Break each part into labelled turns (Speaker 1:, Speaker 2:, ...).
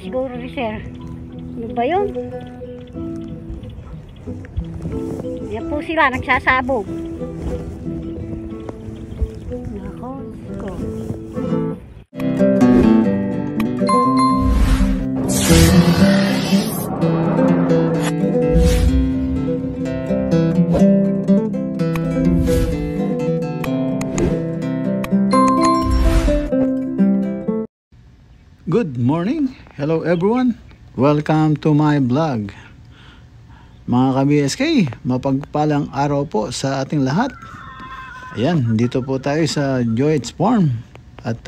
Speaker 1: Siguro sir, ano ba yun? Yan po sila nagsasabog. Nako, ko.
Speaker 2: Good morning, hello everyone, welcome to my vlog. Mga ka-BSK, mapagpalang araw po sa ating lahat. Ayan, dito po tayo sa Joy's Farm. At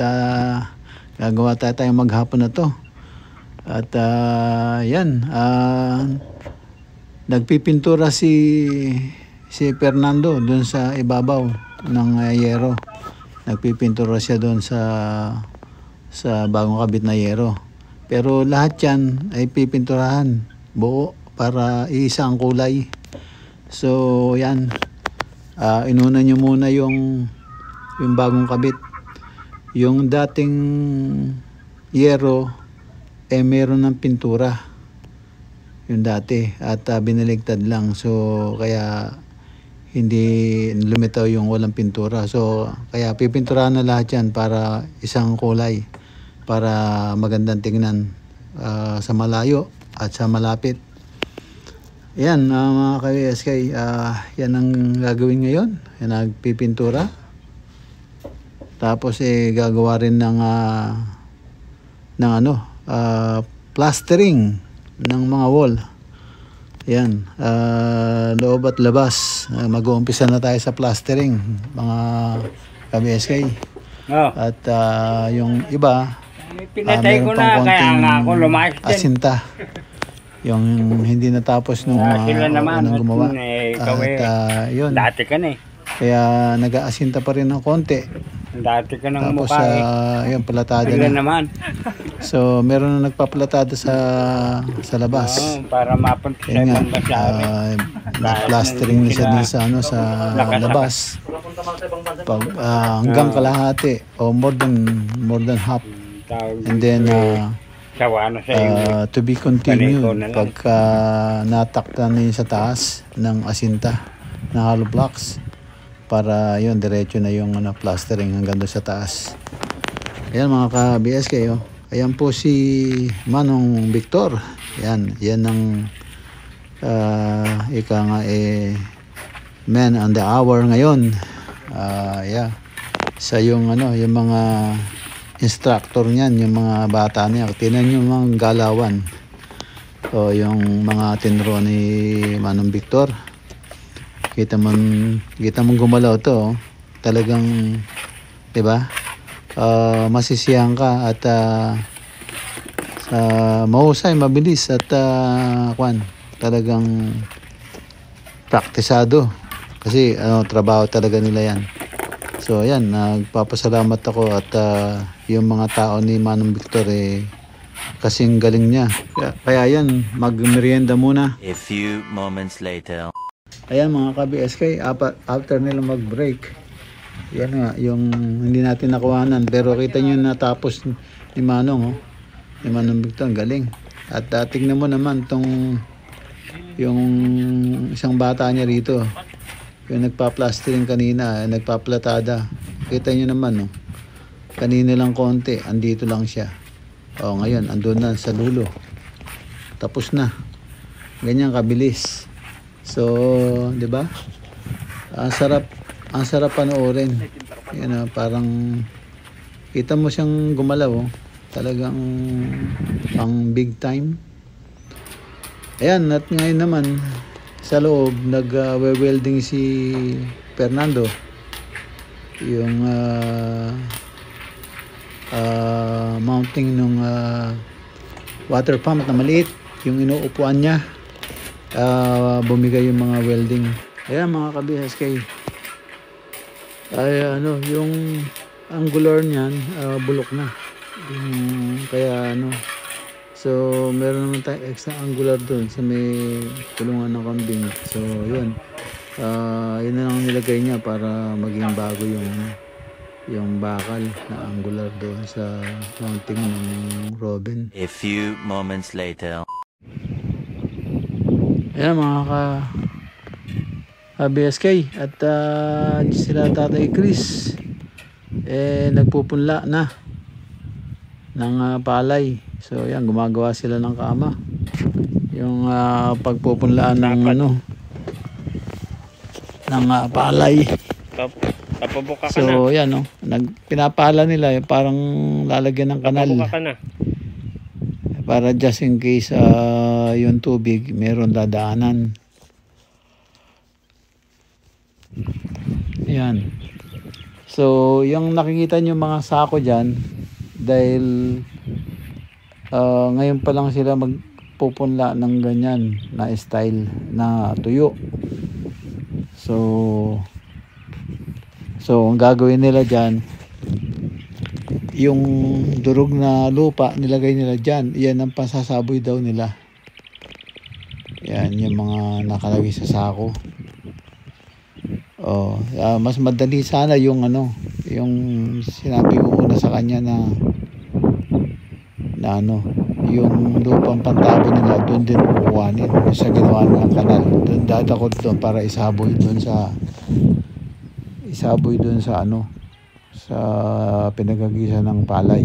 Speaker 2: gagawa tayo maghapon na to. At yan, nagpipintura si Fernando dun sa ibabaw ng yero. Nagpipintura siya dun sa bagong kabit na yero. Pero lahat yan ay pipinturahan buo para iisa ang kulay. So yan, inuna nyo muna yung bagong kabit. Yung dating yero meron ng pintura yung dati at binaligtad lang, so kaya hindi lumitaw yung walang pintura. So kaya pipinturahan na lahat yan para isang kulay, para magandang tingnan sa malayo at sa malapit. Yan mga ka-BSK, yan ang gagawin ngayon. Yan, nagpipintura. Tapos gagawa rin ng plastering ng mga wall. Yan, loob at labas. Mag-uumpisa na tayo sa plastering mga ka-BSK. At yung iba,
Speaker 3: pinatay ko na, kaya nga ako lumayas din.
Speaker 2: Asinta. Yung hindi natapos nung unang gumawa. At yun.
Speaker 3: Dati ka na eh.
Speaker 2: Kaya nag-aasinta pa rin ng konti.
Speaker 3: Dati ka ng
Speaker 2: tapos,
Speaker 3: mukha eh.
Speaker 2: yun, palatada
Speaker 3: Bigla
Speaker 2: na.
Speaker 3: naman.
Speaker 2: So, meron na nagpapalatada sa labas.
Speaker 3: Para mapunta sa ibang basabi.
Speaker 2: Plastering na siya din sa labas. Pag, hanggang kalahati o more than half. And then, to be continued pagka natakta niya sa taas ng asinta ng hollow blocks, para yun diretso na yung plastering hanggang doon sa taas. Ayan mga ka-BSK, ayan po si Manong Victor. Yan ang ika nga man on the hour ngayon. Yeah, sa yung yung mga instructor niyan, yung mga bata niya. Tingnan niyo mga galawan. O yung mga tinro ni Manong Victor. Kita mo gumalaw to. Talagang, 'di ba? Masisiyahan ka at mahusay, mabilis at talagang praktisado. Kasi trabaho talaga nila 'yan. So ayan, nagpapasalamat ako at yung mga tao ni Manong Victor kasing galing niya. Kaya yan, magmerienda muna.
Speaker 4: A few moments later.
Speaker 2: Ayan mga ka-BSK, after nila mag-break, yan nga, yung hindi natin nakuhanan. Pero kita nyo natapos ni Manong, ni Manong Victor, galing. At tingnan mo naman yung isang bata niya rito. Yung nagpa-plastering kanina, nagpa-platada. Kita nyo naman, kanina lang konti, andito lang siya. Ngayon, andun na sa dulo. Tapos na. Ganyan kabilis. So, 'di ba? Ang sarap panoorin. Yan, parang kita mo siyang gumalaw, talagang pang big time. Ayan, at ngayon naman sa loob nag-welding si Fernando. Yung mounting nung water pump na maliit, yung inuupuan niya, bumigay yung mga welding. Ayan mga ka-BSK, ay yung angular niyan bulok na, kaya so meron naman tayong extra angular doon sa may kulungan ng kambing. So yun, yun na lang nilagay niya para maging bago yung bakal na angular doon sa mounting ng Robin.
Speaker 4: A few moments later.
Speaker 2: Ayan mga ka-BSK, at sila Tatay Chris nagpupunla na ng palay. So yan, gumagawa sila ng kama, yung pagpupunlaan ng ng palay.
Speaker 3: Tapabuka ka na.
Speaker 2: So yan, pinapala nila parang lalagyan ng kanal
Speaker 3: Tapabuka ka na.
Speaker 2: para just in case yung tubig meron dadaanan. Yan. So yung nakikita nyo mga sako dyan, dahil ngayon pa lang sila magpupunla ng ganyan na style na tuyo. So ang gagawin nila dyan, yung durog na lupa nilagay nila dyan, yan ang pasasaboy daw nila. Yan yung mga nakalagay sa sako. Mas madali sana yung yung sinabi ko una sa kanya na yung lupang pantabo nila doon din kukuhanin sa ginawa ng kanal. Doon dadakot doon para isaboy doon sa sa pinagagisan ng palay.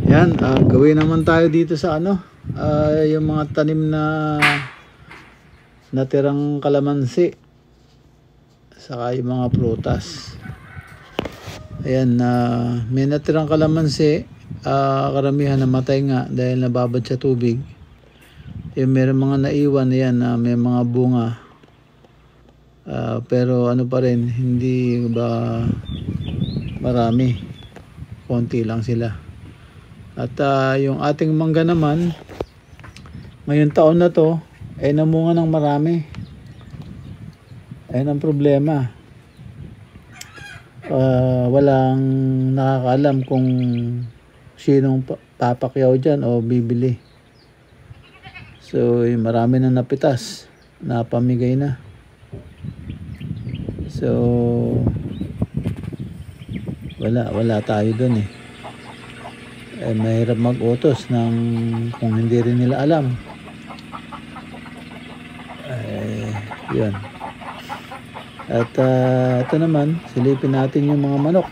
Speaker 2: Yan, gawin naman tayo dito sa yung mga tanim na natirang kalamansi saka yung mga prutas. Ayan, may natirang kalamansi, karamihan namatay nga dahil nababad sa tubig. Yung meron mga naiwan, yan, may mga bunga, pero pa rin, hindi ba marami, konti lang sila. At yung ating mangga naman ngayong taon na to ay namunga ng marami. Ayun ang problema, walang nakakaalam kung sinong papakyaw dyan o bibili. So marami na napitas, napamigay na. So wala tayo dun mahirap mag-utos ng kung hindi rin nila alam. Yun. At ito naman, silipin natin yung mga manok.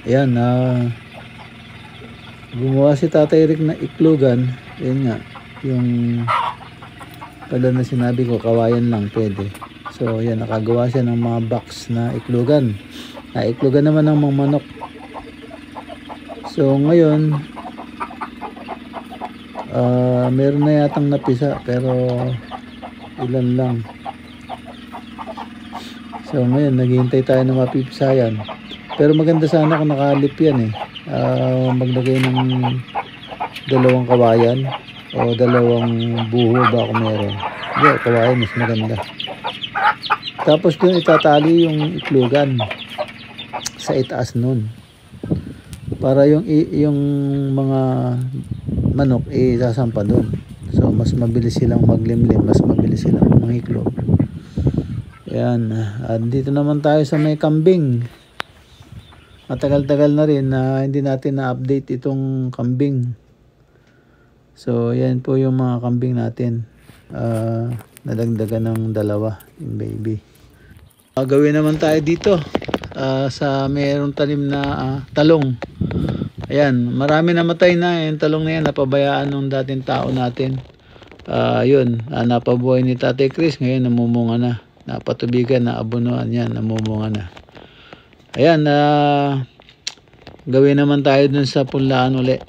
Speaker 2: Ayan, gumawa si Tatay Rick na iklugan. Yun nga, yung pala na sinabi ko, kawayan lang pwede. So ayan, nakagawa siya ng mga box na iklugan. Iklugan naman ng mga manok. So ngayon, meron na yatang napisa, pero ilan lang. So ngayon, naghihintay tayo na mapipisayan. Pero maganda sana kung nakalip yan maglagay ng dalawang kawayan o dalawang buho ba kung meron. Hindi, kawayan mas maganda. Tapos doon itatali yung iklugan sa itaas nun, para yung mga manok sasampa doon. So mas mabilis silang maglimlim, mas mabilis silang mangiklog. Ayan, at dito naman tayo sa may kambing. Matagal-tagal na rin na hindi natin na-update itong kambing. So yan po yung mga kambing natin, nadagdagan ng 2 yung baby. Gawin naman tayo dito sa mayroong tanim na talong. Ayan, marami namatay na yung talong na yan, napabayaan ng dating tao natin. Yun, napabuhay ni Tatay Chris, ngayon namumunga na, napatubigan, naabunuan yan, namumunga na. Ayan, gawin naman tayo dun sa punlaan uli.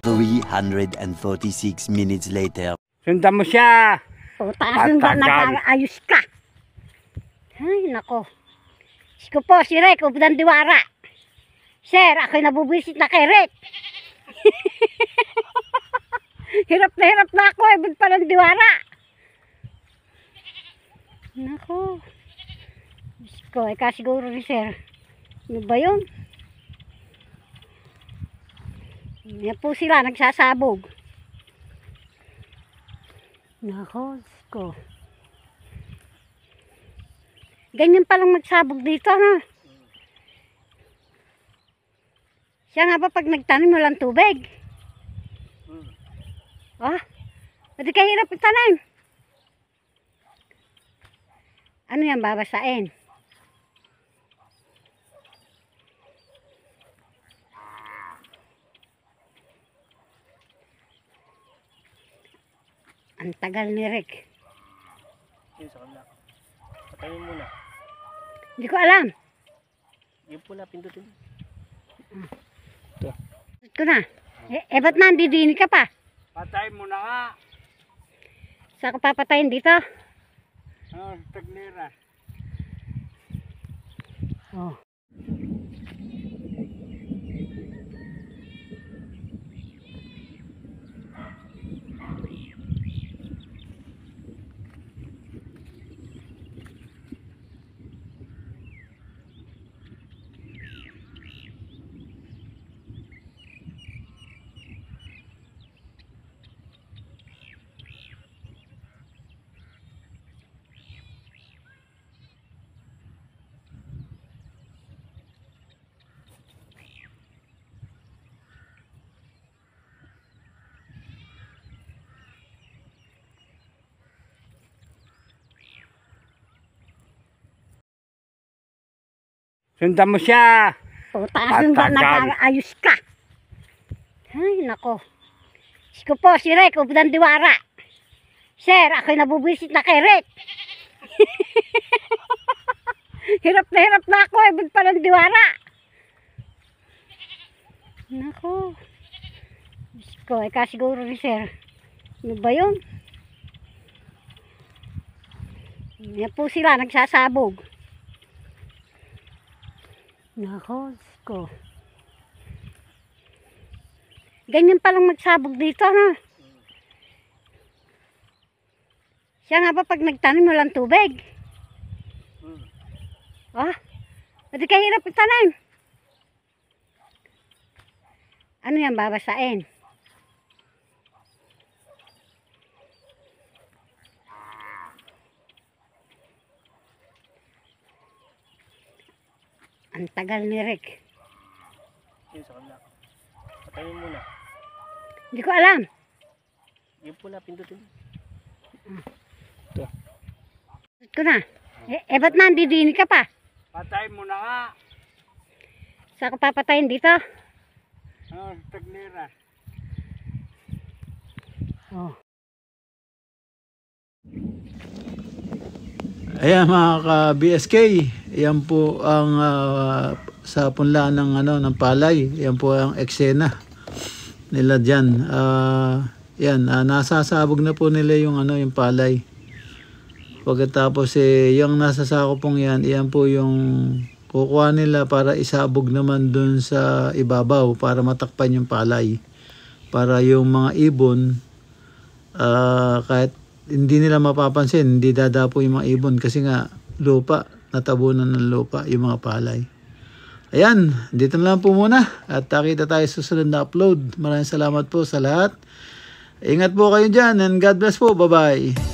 Speaker 4: 346 minutes later.
Speaker 5: Sundan mo siya.
Speaker 1: Puta, nag-ayos ka. Ay, nako. Isko po, si Rek, Ubdan Diwara. Sir, ako'y nabubisit na kay Rek. Hirap na ako, ibig pa ng Diwara. Nako. Isko, siguro ni Sir. Ano ba yun? Yan po sila, nagsasabog. Nako, Isko. Ganyan palang magsabog dito, no? Siya nga ba pag nagtanim walang tubig? Ah, pwede kayo hirap itanim. Ano yan, babasain? Ang tagal ni Rick.
Speaker 3: Yun sa kabila. Patayin muna.
Speaker 1: Hindi ko alam.
Speaker 3: Yun po na, pindutin.
Speaker 1: Ito na. Ba't nandidini ka pa?
Speaker 5: Patay mo na nga.
Speaker 1: Saan ko papatayin dito?
Speaker 5: Tagnira.
Speaker 1: Oh.
Speaker 5: Sundan mo siya.
Speaker 1: Puta, nag-ayos ka. Ay, nako. Isko po, si Rek, Ubdan Diwara. Sir, ako'y nabubisit na kay Rek. Hirap na ako, ibig pa ng Diwara. Nako. Isko, siguro ni Sir. Ano ba yun? Yan po sila, nagsasabog. Nako, Isko. Ganyan palang magsabog dito, no? Siya nga ba pag nagtanim walang tubig? Ah, pwede kayo hirap itanim. Ano yan, babasain? Ang tagal ni Rick.
Speaker 3: Yun sa kabila. Patayin muna.
Speaker 1: Hindi ko alam.
Speaker 3: Yun po na, pindutin.
Speaker 1: Ito na. Ba't nandidini ka pa?
Speaker 5: Patay mo na nga.
Speaker 1: Saan ko papatayin dito?
Speaker 5: Tagnira.
Speaker 1: Oh.
Speaker 2: Ayan mga ka-BSK, yan po ang sa punlaan ng palay. Yan po ang eksena nila diyan. Yan, nasasabog na po nila yung yung palay. Pagkatapos yung nasa sako pong yan po yung kukuha nila para isabog naman dun sa ibabaw para matakpan yung palay. Para yung mga ibon kahit hindi nila mapapansin, hindi dadapo yung mga ibon kasi nga lupa, natabunan ng lupa yung mga palay. Ayan, dito na lang po muna at kita tayo sa susunod na upload. Maraming salamat po sa lahat. Ingat po kayo dyan and God bless po. Bye-bye.